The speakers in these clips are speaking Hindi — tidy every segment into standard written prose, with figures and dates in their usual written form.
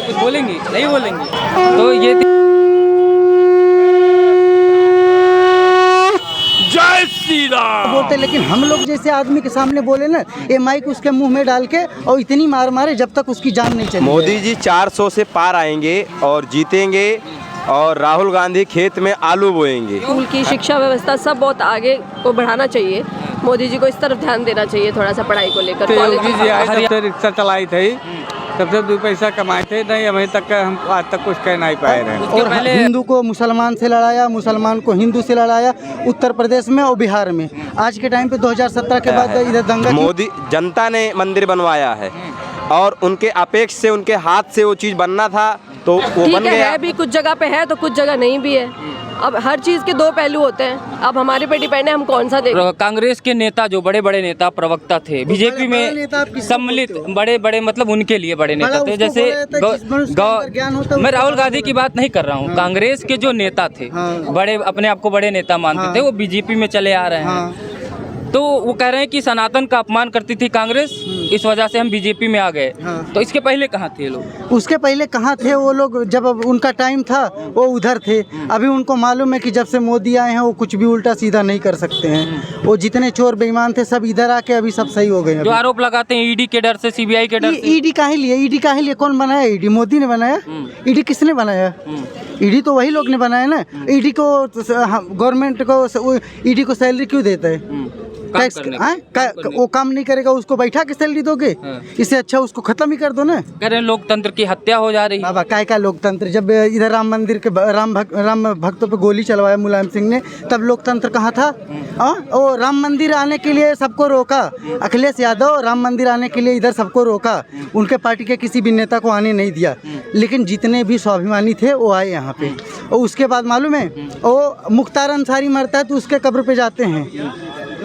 कुछ बोलेंगे नहीं बोलेंगे? तो ये जय श्री राम बोलते, लेकिन हम लोग जैसे आदमी के सामने बोले ना, ये माइक उसके मुंह में डाल के और इतनी मार मारे जब तक उसकी जान नहीं चली। मोदी जी 400 से पार आएंगे और जीतेंगे, और राहुल गांधी खेत में आलू बोएंगे। स्कूल की शिक्षा व्यवस्था सब बहुत आगे को बढ़ाना चाहिए। मोदी जी को इस तरफ ध्यान देना चाहिए थोड़ा सा पढ़ाई को लेकर। योगी जी आए तब से रिक्शा चलाई थी, तब से 2 पैसा कमाए थे, नहीं अभी तक हम आज तक कुछ कह नहीं पाए रहे। और हिंदू को मुसलमान से लड़ाया, मुसलमान को हिंदू से लड़ाया, उत्तर प्रदेश में और बिहार में। आज के टाइम पे 2017 के बाद इधर दंगा। मोदी जनता ने मंदिर बनवाया है और उनके अपेक्ष से, उनके हाथ से वो चीज़ बनना था तो वो बन गया। है भी कुछ जगह पे है तो कुछ जगह नहीं भी है। अब हर चीज़ के 2 पहलू होते हैं। अब हमारे पे डिपेंड है हम कौन सा देखें। कांग्रेस के नेता जो बड़े बड़े नेता प्रवक्ता थे, बीजेपी में सम्मिलित बड़े बड़े मतलब उनके लिए बड़े नेता थे, जैसे मैं राहुल गांधी की बात नहीं कर रहा हूँ। कांग्रेस के जो नेता थे, बड़े अपने आप को बड़े नेता मानते थे, वो बीजेपी में चले आ रहे हैं। तो वो कह रहे हैं कि सनातन का अपमान करती थी कांग्रेस, इस वजह से हम बीजेपी में आ गए। तो इसके पहले कहाँ थे ये लोग? उसके पहले कहाँ थे वो लोग? जब उनका टाइम था वो उधर थे। अभी उनको मालूम है कि जब से मोदी आए हैं वो कुछ भी उल्टा सीधा नहीं कर सकते हैं। वो जितने चोर बेईमान थे सब इधर आके अभी सब सही हो गए हैं। जो आरोप लगाते हैं ईडी के डर से, सीबीआई के डर से। ईडी काहे लिए? ईडी काहे लिए? कौन बनाया ईडी? मोदी ने बनाया। ईडी किसने बनाया? ईडी तो वही लोग ने बनाया ना। ईडी को गवर्नमेंट को ईडी को सैलरी क्यों देता है? टैक्स वो काम नहीं करेगा, उसको बैठा के सैलरी दोगे? इससे अच्छा उसको खत्म ही कर दो ना। कह रहे हैं लोकतंत्र की हत्या हो जा रही है। बाबा काय का लोकतंत्र? जब इधर राम मंदिर के राम भक्तों पे गोली चलवाया मुलायम सिंह ने, तब लोकतंत्र कहाँ था? वो राम मंदिर आने के लिए सबको रोका। अखिलेश यादव राम मंदिर आने के लिए इधर सबको रोका, उनके पार्टी के किसी भी नेता को आने नहीं दिया। लेकिन जितने भी स्वाभिमानी थे वो आए यहाँ पे। और उसके बाद मालूम है, वो मुख्तार अंसारी मरता है तो उसके कब्र पे जाते हैं।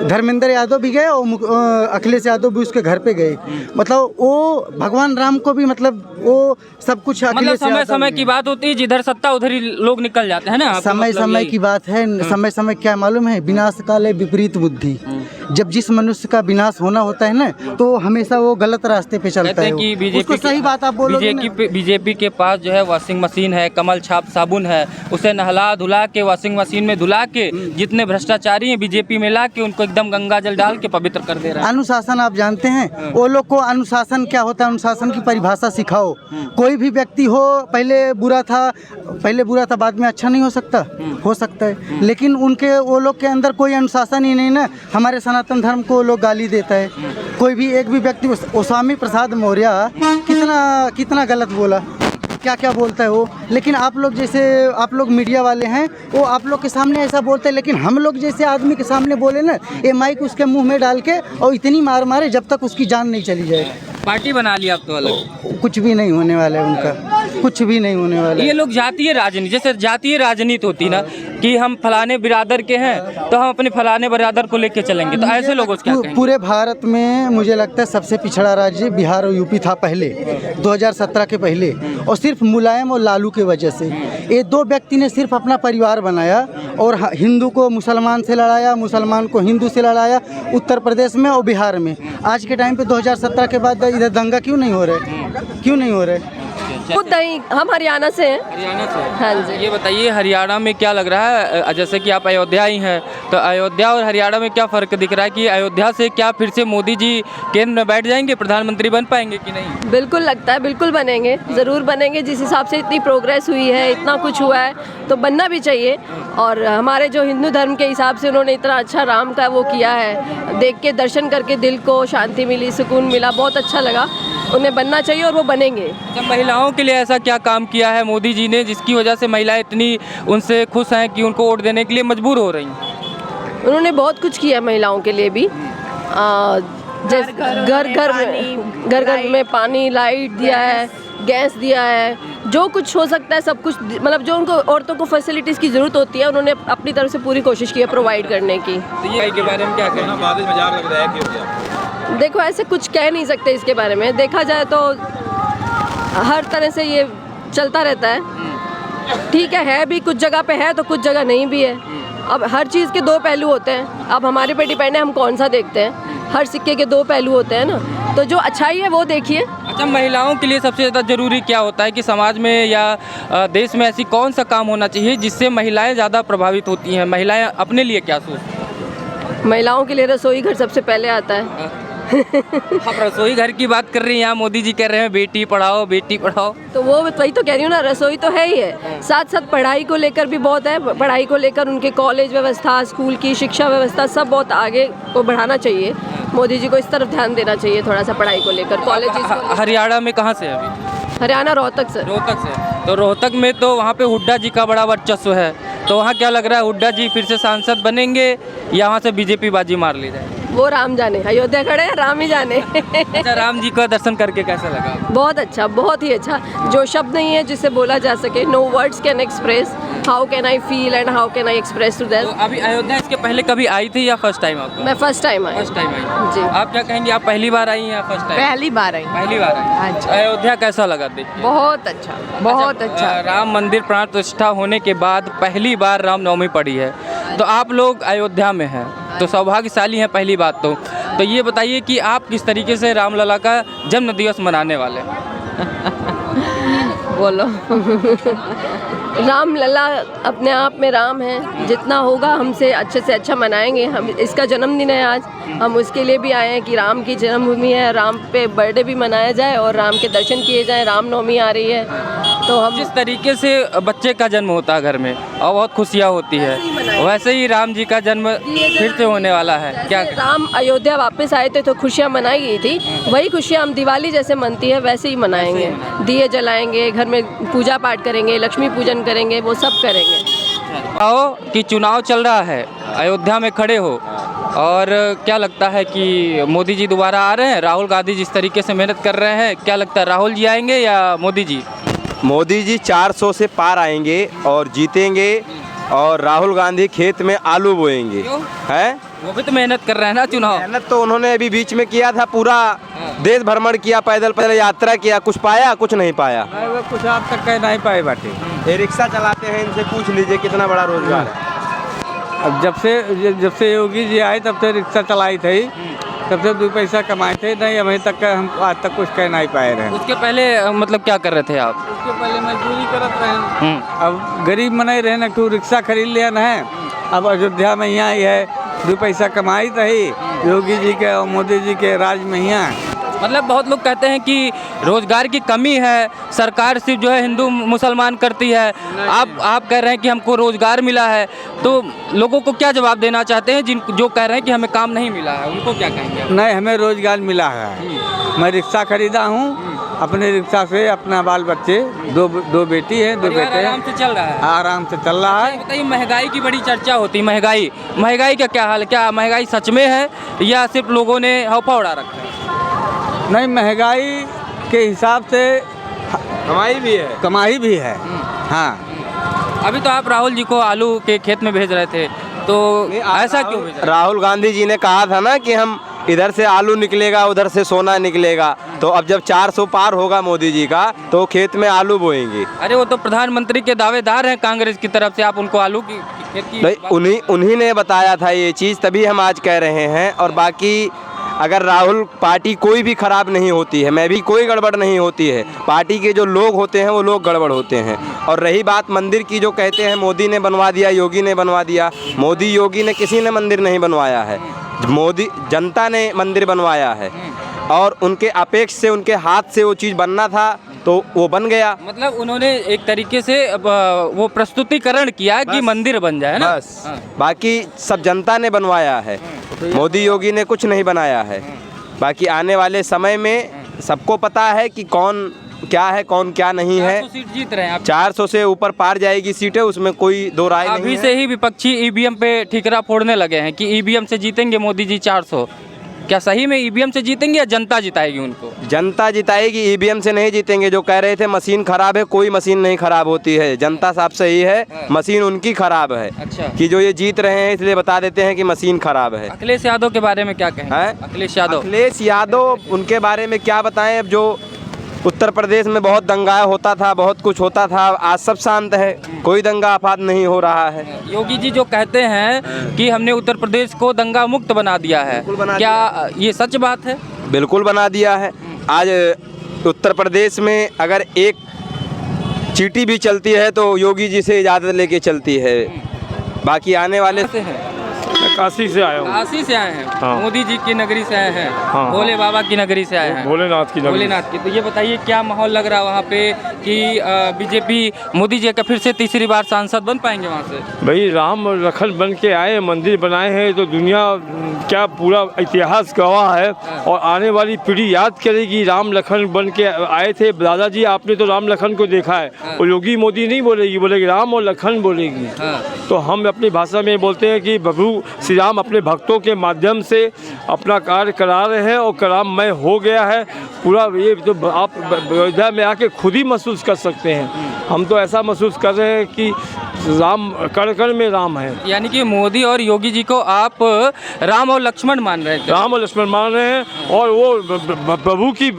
धर्मेंद्र यादव भी गए और अखिलेश यादव भी उसके घर पे गए। मतलब वो भगवान राम को भी, मतलब वो सब कुछ मतलब समय समय की बात होती है, जिधर सत्ता उधर ही लोग निकल जाते हैं ना। समय समय की बात है। समय समय क्या मालूम है? विनाश काले विपरीत बुद्धि। जब जिस मनुष्य का विनाश होना होता है ना, तो हमेशा वो गलत रास्ते पे चलता है। उसको सही बात आप बोलोगे ना। बीजेपी के पास जो है वॉशिंग मशीन है, कमल छाप साबुन है, उसे नहला धुला के वॉशिंग मशीन में धुला के जितने भ्रष्टाचारी हैं बीजेपी में ला के उनको एकदम गंगा जल डाल के पवित्र कर दे रहा है। अनुशासन आप जानते हैं? वो लोग को अनुशासन क्या होता है, अनुशासन की परिभाषा सिखाओ। कोई भी व्यक्ति हो, पहले बुरा था बाद में अच्छा नहीं हो सकता? हो सकता है, लेकिन उनके वो लोग के अंदर कोई अनुशासन ही नहीं ना। हमारे सनातन धर्म को लोग गाली देता है। कोई भी एक भी व्यक्ति, स्वामी प्रसाद मौर्य कितना गलत बोला, क्या क्या बोलता है वो। लेकिन आप लोग जैसे, आप लोग मीडिया वाले हैं, वो आप लोग के सामने ऐसा बोलते हैं, लेकिन हम लोग जैसे आदमी के सामने बोले ना, ये माइक उसके मुंह में डाल के और इतनी मार मारे जब तक उसकी जान नहीं चली जाए। पार्टी बना लिया अब तो अलग। कुछ भी नहीं होने वाला है उनका, कुछ भी नहीं होने वाला है। ये लोग जातीय राजनीति, जैसे जातीय राजनीति होती ना कि हम फलाने बिरादर के हैं तो हम अपने फलाने बिरादर को लेके चलेंगे, तो ऐसे लोगों से क्या कहेंगे? पूरे भारत में मुझे लगता है सबसे पिछड़ा राज्य बिहार और यूपी था पहले, 2017 के पहले, और सिर्फ मुलायम और लालू के वजह से। ये 2 व्यक्ति ने सिर्फ अपना परिवार बनाया और हिंदू को मुसलमान से लड़ाया, मुसलमान को हिंदू से लड़ाया, उत्तर प्रदेश में और बिहार में। आज के टाइम पे 2017 के बाद इधर दंगा क्यों नहीं हो रहे? क्यों नहीं हो रहे? खुद नहीं, हम हरियाणा से हैं। हरियाणा से? हाँ जी। ये बताइए हरियाणा में क्या लग रहा है, जैसे कि आप अयोध्या ही हैं, तो अयोध्या और हरियाणा में क्या फ़र्क दिख रहा है कि अयोध्या से क्या फिर से मोदी जी केंद्र में बैठ जाएंगे, प्रधानमंत्री बन पाएंगे कि नहीं? बिल्कुल लगता है, बिल्कुल बनेंगे, ज़रूर बनेंगे। जिस हिसाब से इतनी प्रोग्रेस हुई है, इतना कुछ हुआ है, तो बनना भी चाहिए। और हमारे जो हिंदू धर्म के हिसाब से उन्होंने इतना अच्छा राम का वो किया है, देख के दर्शन करके दिल को शांति मिली, सुकून मिला, बहुत अच्छा लगा। उन्हें बनना चाहिए और वो बनेंगे। जब महिलाओं के लिए ऐसा क्या काम किया है मोदी जी ने जिसकी वजह से महिलाएं इतनी उनसे खुश हैं कि उनको वोट देने के लिए मजबूर हो रही हैं? उन्होंने बहुत कुछ किया महिलाओं के लिए भी। जैसे घर घर में पानी, लाइट दिया है, गैस दिया है, जो कुछ हो सकता है सब कुछ, मतलब जो उनको औरतों को फैसिलिटीज़ की ज़रूरत होती है उन्होंने अपनी तरफ से पूरी कोशिश की है प्रोवाइड करने की। तो ये के बारे में क्या कहना? देखो, ऐसे कुछ कह नहीं सकते इसके बारे में। देखा जाए तो हर तरह से ये चलता रहता है। ठीक है भी कुछ जगह पे है तो कुछ जगह नहीं भी है। अब हर चीज़ के 2 पहलू होते हैं। अब हमारे पे डिपेंड है हम कौन सा देखते हैं। हर सिक्के के 2 पहलू होते हैं ना, तो जो अच्छाई है वो देखिए। अच्छा, महिलाओं के लिए सबसे ज़्यादा ज़रूरी क्या होता है कि समाज में या देश में ऐसी कौन सा काम होना चाहिए जिससे महिलाएं ज़्यादा प्रभावित होती हैं? महिलाएं अपने लिए क्या सोचती हैं? महिलाओं के लिए रसोई घर सबसे पहले आता है। आप रसोई घर की बात कर रही हैं, यहाँ मोदी जी कह रहे हैं बेटी पढ़ाओ बेटी पढ़ाओ। तो वो वही तो कह रही हूँ ना, रसोई तो है ही है, साथ साथ पढ़ाई को लेकर भी बहुत है। पढ़ाई को लेकर उनके कॉलेज व्यवस्था, स्कूल की शिक्षा व्यवस्था सब बहुत आगे को बढ़ाना चाहिए। मोदी जी को इस तरफ ध्यान देना चाहिए थोड़ा सा पढ़ाई को लेकर। कॉलेज हरियाणा में कहाँ से है अभी? हरियाणा रोहतक से। रोहतक से। तो रोहतक में तो वहाँ पे हुड्डा जी का बड़ा वर्चस्व है, तो वहाँ क्या लग रहा है, हुड्डा जी फिर से सांसद बनेंगे या वहाँ से बीजेपी बाजी मार ली जाए? वो राम जाने, अयोध्या खड़े हैं, राम ही जाने। अच्छा, राम जी का दर्शन करके कैसा लगा? बहुत अच्छा, बहुत ही अच्छा। जो शब्द नहीं है जिससे बोला जा सके, no words can express how can I feel and how can I express to तो देम। अभी अयोध्या इसके पहले कभी आई थी या फर्स्ट टाइम आपको? मैं फर्स्ट टाइम आई। फर्स्ट टाइम आई जी। आप क्या कहेंगी, आप पहली बार आई या फर्स्ट टाइम? पहली बार आई। पहली बार आई। अच्छा। अयोध्या कैसा लगा देख के? बहुत अच्छा, बहुत अच्छा। राम मंदिर प्राण प्रतिष्ठा होने के बाद पहली बार रामनवमी पड़ी है, तो आप लोग अयोध्या में हैं तो सौभाग्यशाली हैं पहली बात तो ये बताइए कि आप किस तरीके से रामलला का जन्म दिवस मनाने वाले हैं? बोलो। राम लला अपने आप में राम है, जितना होगा हमसे अच्छे से अच्छा मनाएंगे। हम इसका जन्मदिन है आज, हम उसके लिए भी आए हैं कि राम की जन्मभूमि है, राम पे बर्थडे भी मनाया जाए और राम के दर्शन किए जाएं। रामनवमी आ रही है तो हम जिस तरीके से बच्चे का जन्म होता है घर में और बहुत खुशियाँ होती है, वैसे ही राम जी का जन्म फिर से होने वाला है। क्या राम अयोध्या वापस आए थे तो खुशियाँ मनाई गई थी, वही खुशियाँ हम दिवाली जैसे मनती है वैसे ही मनाएंगे। दिए जलाएंगे, घर में पूजा पाठ करेंगे, लक्ष्मी पूजन करेंगे, वो सब करेंगे। आओ कि चुनाव चल रहा है, अयोध्या में खड़े हो और क्या लगता है कि मोदी जी दोबारा आ रहे हैं? राहुल गांधी जिस तरीके से मेहनत कर रहे हैं, क्या लगता है राहुल जी आएंगे या मोदी जी? मोदी जी 400 से पार आएंगे और जीतेंगे और राहुल गांधी खेत में आलू बोएंगे। हैं? वो भी तो मेहनत कर रहे हैं ना चुनाव। मेहनत तो उन्होंने अभी बीच में किया था, पूरा देश भ्रमण किया, पैदल पैदल यात्रा किया, कुछ पाया कुछ नहीं पाया। नहीं, वो कुछ आप तक कह नहीं पाए बाटे। ये रिक्शा चलाते हैं, इनसे पूछ लीजिए कितना बड़ा रोजगार है। अब जब से योगी जी आए तब से रिक्शा चलाई थी, तब से 2 पैसा कमाए थे। नहीं, अभी तक हम आज तक कुछ कह नहीं पाए रहे। उसके पहले मतलब क्या कर रहे थे आप? उसके पहले मजदूरी करत रहे। अब गरीब मनाई रहे ना, तू रिक्शा खरीद लिया न है। अब अयोध्या में यहाँ ही है, 2 पैसा कमाई रही योगी जी के और मोदी जी के राज में यहाँ। मतलब बहुत लोग कहते हैं कि रोजगार की कमी है, सरकार सिर्फ जो है हिंदू मुसलमान करती है। आप कह रहे हैं कि हमको रोजगार मिला है, तो लोगों को क्या जवाब देना चाहते हैं जो कह रहे हैं कि हमें काम नहीं मिला है, उनको क्या कहेंगे? नहीं, हमें रोजगार मिला है। मैं रिक्शा खरीदा हूँ, अपने रिक्शा से अपना बाल बच्चे, दो बेटी है, 2 बेटे आराम से चल रहा है। आराम से चल रहा है। बताइए, महंगाई की बड़ी चर्चा होती है, महंगाई का क्या हाल है? क्या महंगाई सच में है या सिर्फ लोगों ने हौफा उड़ा रखा है? नहीं, महंगाई के हिसाब से कमाई भी है। हाँ, अभी तो आप राहुल जी को आलू के खेत में भेज रहे थे, तो ऐसा क्यों भेज रहे? राहुल गांधी जी ने कहा था ना कि हम इधर से आलू निकलेगा उधर से सोना निकलेगा, तो अब जब 400 पार होगा मोदी जी का तो खेत में आलू बोएंगे। अरे वो तो प्रधानमंत्री के दावेदार हैं कांग्रेस की तरफ से, आप उनको आलू की खेत की नहीं, उन्हीं ने बताया था ये चीज़, तभी हम आज कह रहे हैं। और बाकी अगर राहुल पार्टी कोई भी खराब नहीं होती है, मैं भी कोई गड़बड़ नहीं होती है, पार्टी के जो लोग होते हैं वो लोग गड़बड़ होते हैं। और रही बात मंदिर की, जो कहते हैं मोदी ने बनवा दिया, योगी ने बनवा दिया, मोदी योगी ने किसी ने मंदिर नहीं बनवाया है, मोदी जनता ने मंदिर बनवाया है। और उनके अपेक्ष से, उनके हाथ से वो चीज़ बनना था तो वो बन गया। मतलब उन्होंने एक तरीके से वो प्रस्तुतिकरण किया कि मंदिर बन जाए ना, बस। बाकी सब जनता ने बनवाया है, मोदी योगी ने कुछ नहीं बनाया है। बाकी आने वाले समय में सबको पता है कि कौन क्या है कौन क्या नहीं है। 400 सीट जीत रहे हैं आप। 400 से ऊपर पार जाएगी सीटें, उसमें कोई दो राय नहीं है। अभी से ही विपक्षी ईवीएम पे ठिकरा फोड़ने लगे हैं कि ईवीएम से जीतेंगे मोदी जी 400। क्या सही में ईवीएम से जीतेंगे या जनता जिताएगी उनको? जनता जिताएगी, ईवीएम से नहीं जीतेंगे। जो कह रहे थे मशीन खराब है, कोई मशीन नहीं खराब होती है, जनता साहब सही है, मशीन उनकी खराब है। अच्छा। कि जो ये जीत रहे हैं इसलिए बता देते हैं कि मशीन खराब है। अखिलेश यादव के बारे में क्या कहें? अखिलेश यादव उनके बारे में क्या बताएं? अब जो उत्तर प्रदेश में बहुत दंगा होता था, बहुत कुछ होता था, आज सब शांत है, कोई दंगा आफात नहीं हो रहा है। योगी जी जो कहते हैं कि हमने उत्तर प्रदेश को दंगा मुक्त बना दिया है, क्या ये सच बात है? बिल्कुल बना दिया है। आज उत्तर प्रदेश में अगर एक चींटी भी चलती है तो योगी जी से इजाज़त लेके चलती है। बाकी आने वाले से है मैं काशी से आया हूँ। काशी से आए हैं, हाँ। मोदी जी की नगरी से आए हैं, हाँ। भोले बाबा की नगरी से आए हैं, भोलेनाथ की नगरी। भोलेनाथ की। तो ये बताइए क्या माहौल लग रहा है वहाँ पे कि बीजेपी मोदी जी का फिर से तीसरी बार सांसद बन पाएंगे वहाँ से? भाई राम और लखन बन के आए, मंदिर बनाए हैं, तो दुनिया क्या पूरा इतिहास गवाह है और आने वाली पीढ़ी याद करेगी। राम लखन बन के आए थे दादाजी, आपने तो राम लखन को देखा है। वो योगी मोदी नहीं बोलेगी, बोलेगी राम और लखन बोलेगी। तो हम अपनी भाषा में बोलते हैं कि प्रभु श्री राम अपने भक्तों के माध्यम से अपना कार्य करा रहे हैं और कराममय हो गया है पूरा। ये तो आप अयोध्या में आके खुद ही महसूस कर सकते हैं। हम तो ऐसा महसूस कर रहे हैं कि राम कण कण में राम है। यानी कि मोदी और योगी जी को आप राम और लक्ष्मण मान रहे हैं? राम और लक्ष्मण मान रहे हैं और वो प्रभु की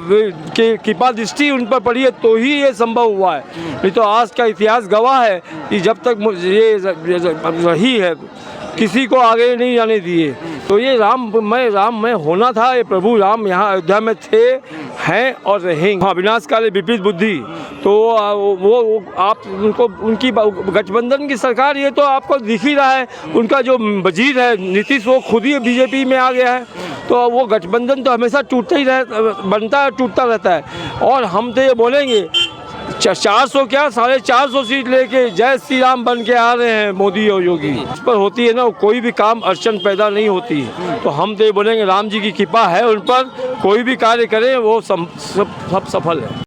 कृपा दृष्टि उन पर पड़ी है तो ही ये संभव हुआ है। नहीं तो आज का इतिहास गवाह है कि जब तक ये रही है किसी को आगे नहीं जाने दिए। तो ये राममय होना था। ये प्रभु राम यहाँ अयोध्या में थे, हैं और रहेंगे। विनाश काले विपरीत बुद्धि, तो वो आप उनको उनकी गठबंधन की सरकार, ये तो आपको दिख ही रहा है। उनका जो वजीर है नीतीश, वो खुद ही बीजेपी में आ गया है। तो वो गठबंधन तो हमेशा टूटता ही बनता है, टूटता रहता है। और हम तो ये बोलेंगे 400 क्या 450 सीट लेके जय श्री राम बन के आ रहे हैं मोदी और योगी। इस पर होती है ना, कोई भी काम अड़चन पैदा नहीं होती। तो हम तो ये बोलेंगे राम जी की कृपा है उन पर, कोई भी कार्य करें वो सब सफल है।